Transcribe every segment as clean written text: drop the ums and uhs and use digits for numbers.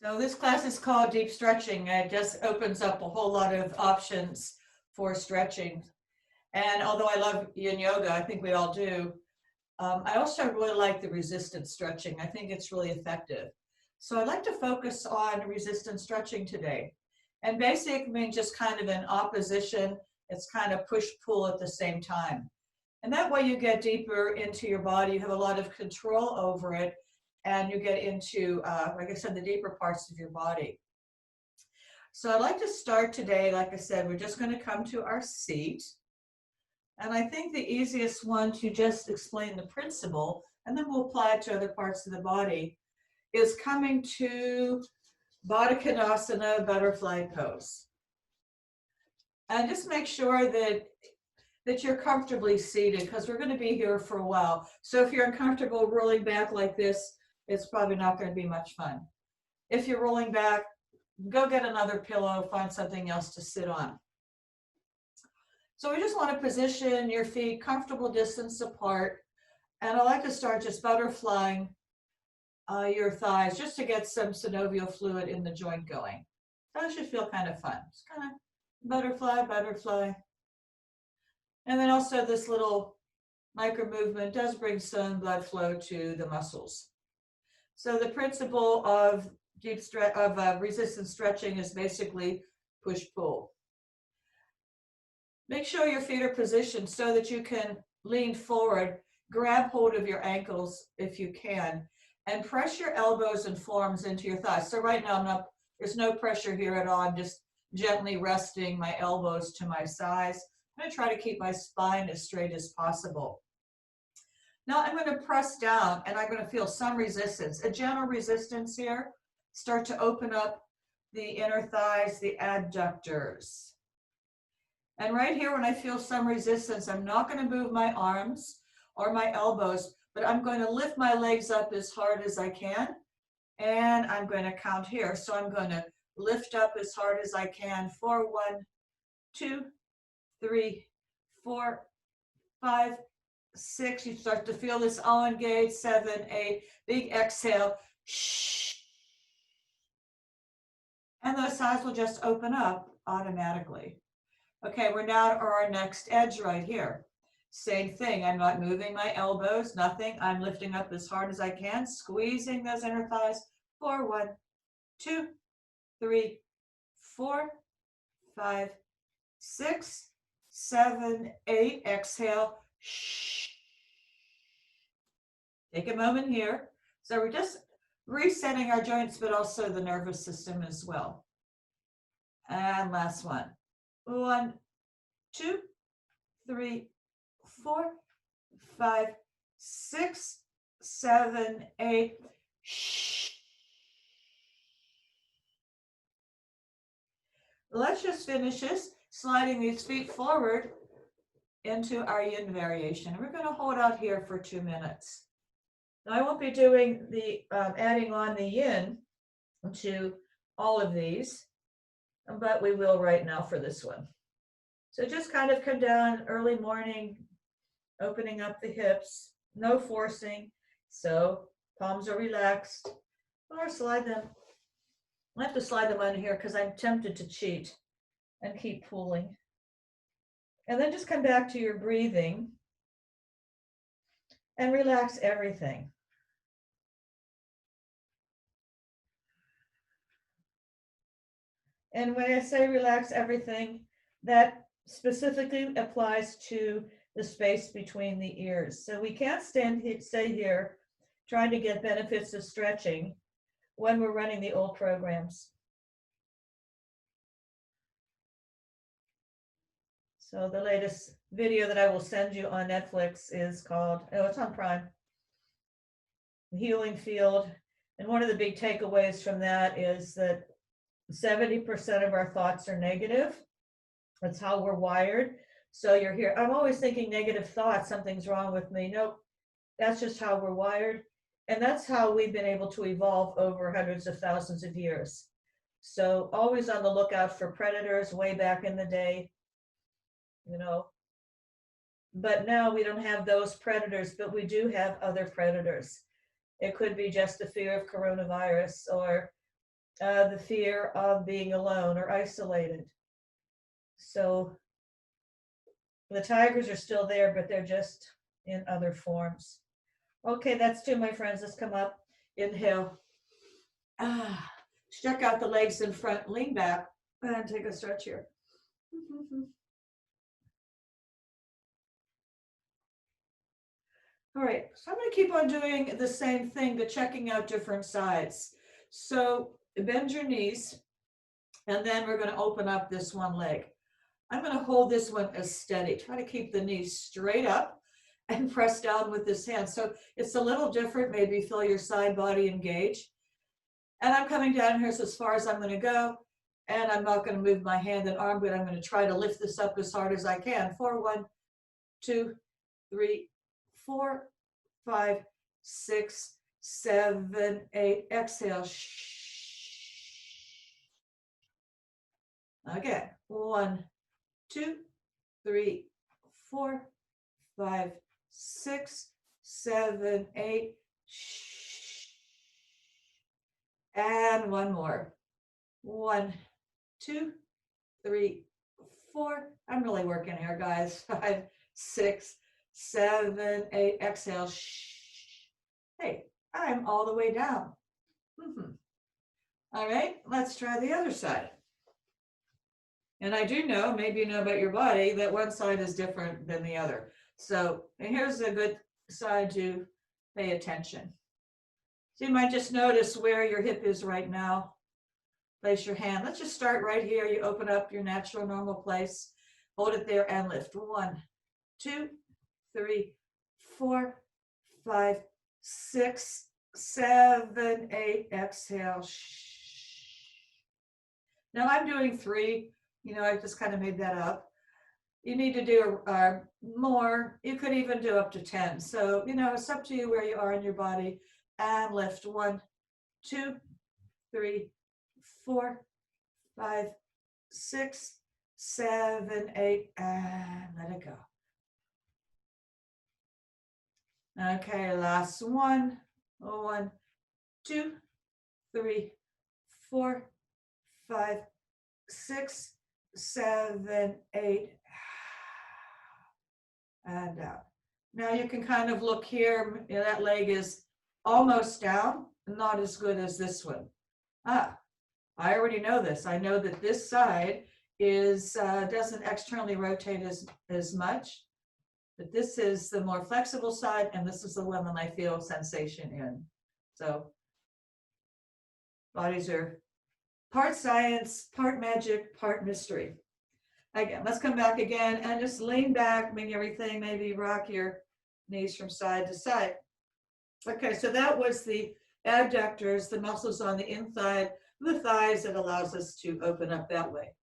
So this class is called Deep Stretching. It just opens up a whole lot of options for stretching. And although I love yin yoga, I think we all do, I also really like the resistance stretching. I think it's really effective. So I'd like to focus on resistance stretching today. And basic means just kind of an opposition. It's kind of push-pull at the same time. And that way you get deeper into your body. You have a lot of control over it. And you get into, like I said, the deeper parts of your body. So I'd like to start today, like I said, we're just going to come to our seat. And I think the easiest one to just explain the principle, and then we'll apply it to other parts of the body, is coming to Baddha Konasana, butterfly pose. And just make sure that you're comfortably seated, because we're going to be here for a while. So if you're uncomfortable rolling back like this, it's probably not going to be much fun. If you're rolling back, go get another pillow, find something else to sit on. So we just want to position your feet comfortable distance apart. And I like to start just butterflying your thighs just to get some synovial fluid in the joint going. That should feel kind of fun. Just kind of butterfly, butterfly. And then also this little micro movement does bring some blood flow to the muscles. So the principle of resistance stretching is basically push-pull. Make sure your feet are positioned so that you can lean forward, grab hold of your ankles if you can, and press your elbows and forearms into your thighs. So right now there's no pressure here at all. I'm just gently resting my elbows to my sides. I'm going to try to keep my spine as straight as possible. Now I'm going to press down and I'm going to feel some resistance, a gentle resistance here. Start to open up the inner thighs, the adductors. And right here, when I feel some resistance, I'm not going to move my arms or my elbows, but I'm going to lift my legs up as hard as I can. And I'm going to count here. So I'm going to lift up as hard as I can for 1, 2, 3, 4, 5, 6, you start to feel this elongate, 7, 8, big exhale, shh. And those thighs will just open up automatically. Okay, we're now at our next edge right here. Same thing, I'm not moving my elbows, nothing. I'm lifting up as hard as I can, squeezing those inner thighs for 1, 2, 3, 4, 5, 6, 7, 8, exhale, shh. Take a moment here. So we're just resetting our joints, but also the nervous system as well. And last one. 1, 2, 3, 4, 5, 6, 7, 8. Shh. Let's just finish this, sliding these feet forward into our yin variation. We're going to hold out here for 2 minutes. Now I won't be doing the adding on the yin to all of these, but we will right now for this one. So just kind of come down early morning, opening up the hips, no forcing. So palms are relaxed, or slide them. I have to slide them under here because I'm tempted to cheat and keep pulling. And then just come back to your breathing and relax everything. And when I say relax everything, that specifically applies to the space between the ears. So we can't stay here trying to get benefits of stretching when we're running the old programs. So the latest video that I will send you on Netflix is called, it's on Prime, Healing Field. And one of the big takeaways from that is that 70% of our thoughts are negative. That's how we're wired. So you're here, I'm always thinking negative thoughts, something's wrong with me. Nope, that's just how we're wired. And that's how we've been able to evolve over hundreds of thousands of years. So always on the lookout for predators way back in the day, But now we don't have those predators, but we do have other predators. It could be just the fear of coronavirus or the fear of being alone or isolated. So the tigers are still there, but they're just in other forms. Okay, that's two, my friends. Let's come up. Inhale. Stretch out the legs in front, lean back, and take a stretch here. All right, so I'm going to keep on doing the same thing, but checking out different sides. So bend your knees, and then we're going to open up this one leg. I'm going to hold this one as steady. Try to keep the knees straight up and press down with this hand. So it's a little different. Maybe feel your side body engage. And I'm coming down here as far as I'm going to go. And I'm not going to move my hand and arm, but I'm going to try to lift this up as hard as I can. 4, 1, 2, 3, 4, 5, 6, 7, 8. Exhale. Again. 1, 2, 3, 4, 5, 6, 7, 8. And one more. 1, 2, 3, 4. I'm really working here, guys. 5, 6, 7, 8. Exhale. Hey, I'm all the way down. All right, let's try the other side. And I do know, maybe you know about your body, that one side is different than the other. So here's a good side to pay attention. So you might just notice where your hip is right now. Place your hand. Let's just start right here. You open up your natural, normal place. Hold it there and lift. 1, 2, 3, 4, 5, 6, 7, 8. Exhale. Now I'm doing 3. You know, I just kind of made that up. You need to do more. You could even do up to 10. So, you know, it's up to you where you are in your body. And lift. 1, 2, 3, 4, 5, 6, 7, 8, and let it go. Okay, last one. 1, 2, 3, 4, 5, 6, 7, 8, and down. Now you can kind of look here. That leg is almost down, not as good as this one. I already know this. I know that this side is doesn't externally rotate as much, but this is the more flexible side, and this is the one that I feel sensation in. So bodies are part science, part magic, part mystery. Again, let's come back again and just lean back, make everything, maybe rock your knees from side to side. Okay, so that was the adductors, the muscles on the inside of the thighs that allows us to open up that way.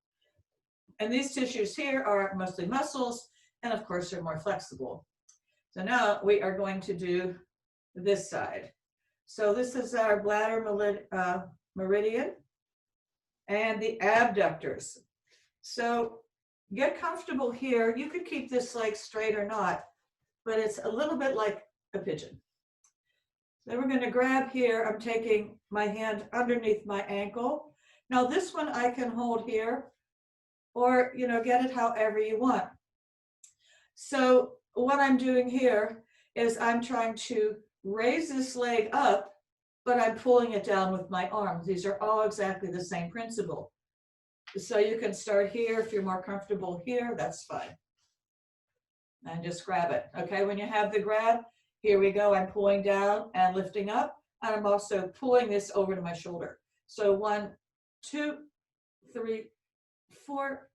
And these tissues here are mostly muscles, and of course, they're more flexible. So now we are going to do this side. So this is our bladder meridian and the abductors. So get comfortable here. You could keep this leg straight or not, but it's a little bit like a pigeon. Then we're going to grab here. I'm taking my hand underneath my ankle. Now this one I can hold here, or get it however you want. So what I'm doing here is I'm trying to raise this leg up, but I'm pulling it down with my arms. These are all exactly the same principle. So you can start here if you're more comfortable here, that's fine. And just grab it. Okay, when you have the grab, here we go. I'm pulling down and lifting up, and I'm also pulling this over to my shoulder. So 1, 2, 3, 4,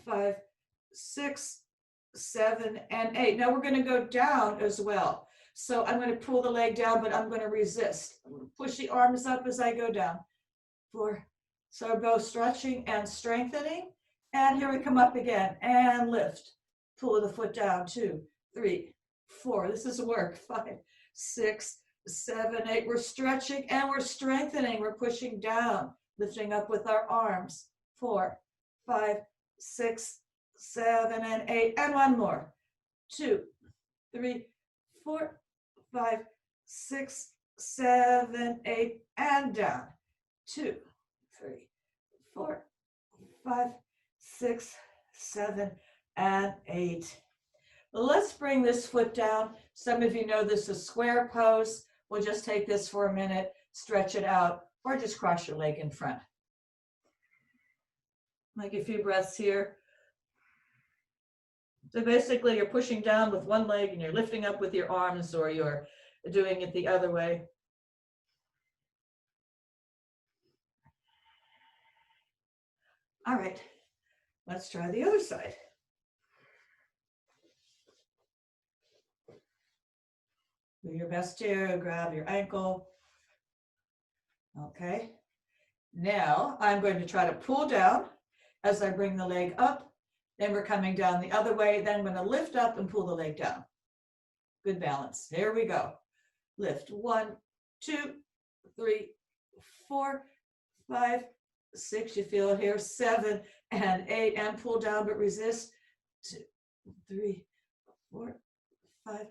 5, 6, 7, and 8. Now we're going to go down as well. So I'm going to pull the leg down, but I'm going to resist. Push the arms up as I go down. 4. So both stretching and strengthening. And here we come up again and lift. Pull the foot down. 2, 3, 4. This is work. 5, 6, 7, 8. We're stretching and we're strengthening. We're pushing down, lifting up with our arms. 4, 5, 6, 7, and 8. And one more. 2, 3, 4, 5, 6, 7, 8, and down. 2, 3, 4, 5, 6, 7, and 8. Let's bring this foot down. Some of you know this is square pose. We'll just take this for a minute, stretch it out, or just cross your leg in front. Take a few breaths here. So basically you're pushing down with one leg and you're lifting up with your arms, or you're doing it the other way. All right, let's try the other side. Do your best to grab your ankle. Okay. Now I'm going to try to pull down as I bring the leg up. Then we're coming down the other way. Then I'm going to lift up and pull the leg down. Good balance. There we go. Lift. 1, 2, 3, 4, 5, 6. You feel it here. 7 and 8. And pull down, but resist. 2, 3, 4, 5,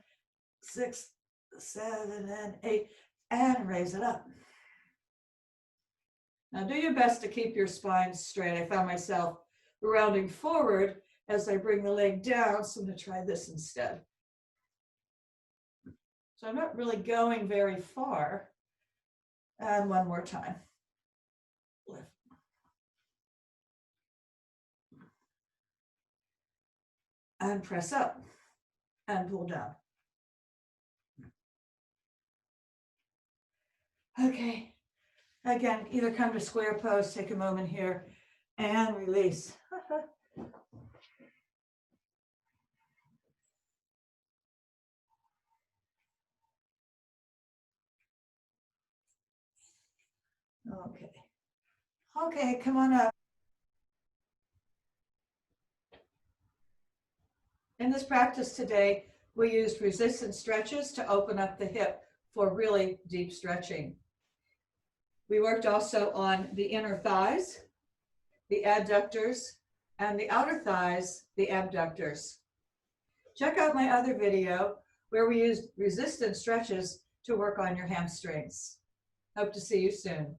6, 7, and 8. And raise it up. Now do your best to keep your spine straight. I found myself rounding forward as I bring the leg down, so I'm going to try this instead. So I'm not really going very far. And one more time. Lift. And press up and pull down. Okay. Again, either come to square pose, take a moment here, and release. Okay. Okay, come on up. In this practice today, we used resistance stretches to open up the hip for really deep stretching. We worked also on the inner thighs, the adductors, and the outer thighs, the abductors. Check out my other video where we used resistance stretches to work on your hamstrings. Hope to see you soon.